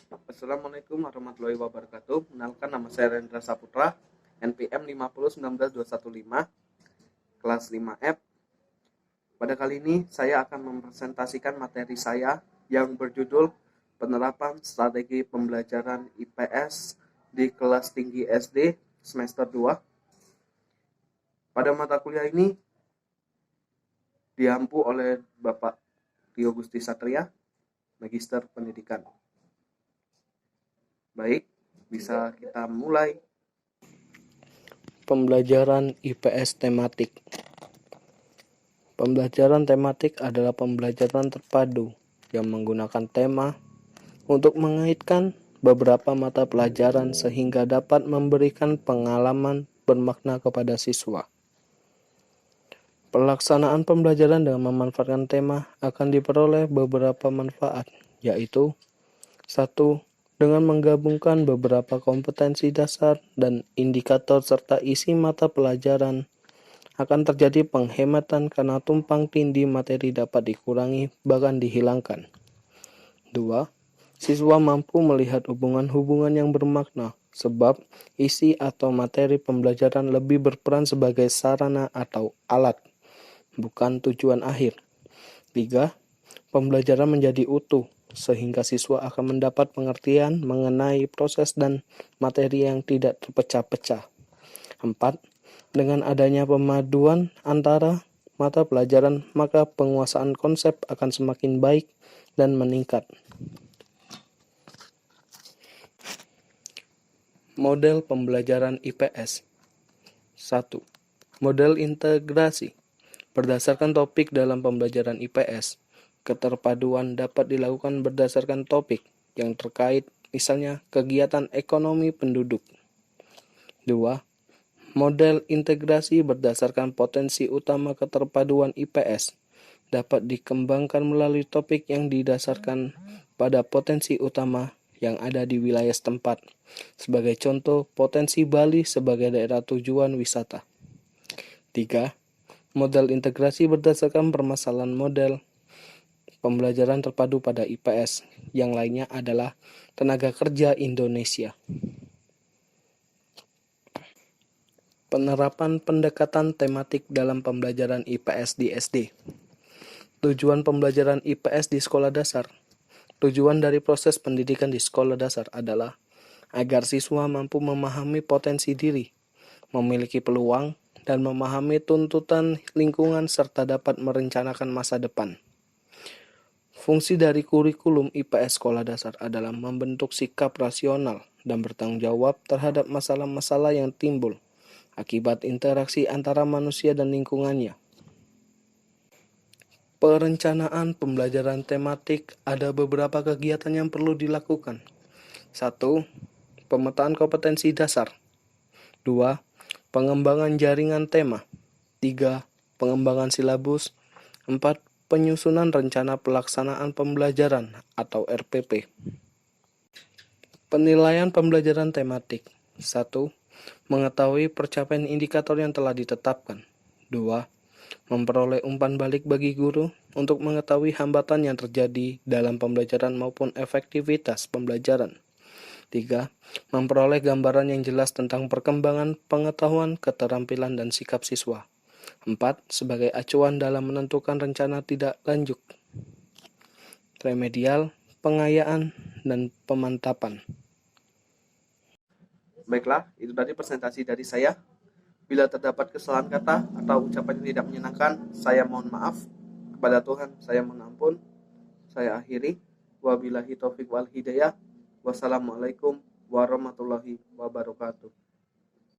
Assalamualaikum warahmatullahi wabarakatuh. Kenalkan, nama saya Rendra Saputra, NPM 5019215, kelas 5F. Pada kali ini saya akan mempresentasikan materi saya yang berjudul Penerapan Strategi Pembelajaran IPS di Kelas Tinggi SD semester 2. Pada mata kuliah ini diampu oleh Bapak Tio Gusti Satria, Magister Pendidikan. Baik, bisa kita mulai. Pembelajaran IPS tematik. Pembelajaran tematik adalah pembelajaran terpadu yang menggunakan tema untuk mengaitkan beberapa mata pelajaran sehingga dapat memberikan pengalaman bermakna kepada siswa. Pelaksanaan pembelajaran dengan memanfaatkan tema akan diperoleh beberapa manfaat, yaitu 1. Dengan menggabungkan beberapa kompetensi dasar dan indikator serta isi mata pelajaran, akan terjadi penghematan karena tumpang tindih materi dapat dikurangi bahkan dihilangkan. 2. Siswa mampu melihat hubungan-hubungan yang bermakna, sebab isi atau materi pembelajaran lebih berperan sebagai sarana atau alat, bukan tujuan akhir. 3. Pembelajaran menjadi utuh, sehingga siswa akan mendapat pengertian mengenai proses dan materi yang tidak terpecah-pecah. 4. Dengan adanya pemaduan antara mata pelajaran, maka penguasaan konsep akan semakin baik dan meningkat. Model pembelajaran IPS. 1. Model integrasi. Berdasarkan topik dalam pembelajaran IPS, keterpaduan dapat dilakukan berdasarkan topik yang terkait, misalnya kegiatan ekonomi penduduk. 2. Model integrasi berdasarkan potensi utama keterpaduan IPS dapat dikembangkan melalui topik yang didasarkan pada potensi utama yang ada di wilayah setempat. Sebagai contoh, potensi Bali sebagai daerah tujuan wisata. 3. Model integrasi berdasarkan permasalahan model pembelajaran terpadu pada IPS. Yang lainnya adalah tenaga kerja Indonesia. Penerapan pendekatan tematik dalam pembelajaran IPS di SD. Tujuan pembelajaran IPS di sekolah dasar. Tujuan dari proses pendidikan di sekolah dasar adalah agar siswa mampu memahami potensi diri, memiliki peluang, dan memahami tuntutan lingkungan serta dapat merencanakan masa depan. Fungsi dari kurikulum IPS sekolah dasar adalah membentuk sikap rasional dan bertanggung jawab terhadap masalah-masalah yang timbul akibat interaksi antara manusia dan lingkungannya. Perencanaan pembelajaran tematik ada beberapa kegiatan yang perlu dilakukan. 1. Pemetaan kompetensi dasar. 2. Pengembangan jaringan tema. 3. Pengembangan silabus. 4. Penyusunan rencana pelaksanaan pembelajaran atau RPP. Penilaian pembelajaran tematik. 1. Mengetahui pencapaian indikator yang telah ditetapkan. 2. Memperoleh umpan balik bagi guru untuk mengetahui hambatan yang terjadi dalam pembelajaran maupun efektivitas pembelajaran. 3. Memperoleh gambaran yang jelas tentang perkembangan pengetahuan, keterampilan, dan sikap siswa. 4. Sebagai acuan dalam menentukan rencana tidak lanjut, remedial, pengayaan, dan pemantapan. Baiklah, itu tadi presentasi dari saya. Bila terdapat kesalahan kata atau ucapan yang tidak menyenangkan, saya mohon maaf. Kepada Tuhan, saya mohon ampun. Saya akhiri. Wabillahi taufiq wal hidayah. Wassalamualaikum warahmatullahi wabarakatuh.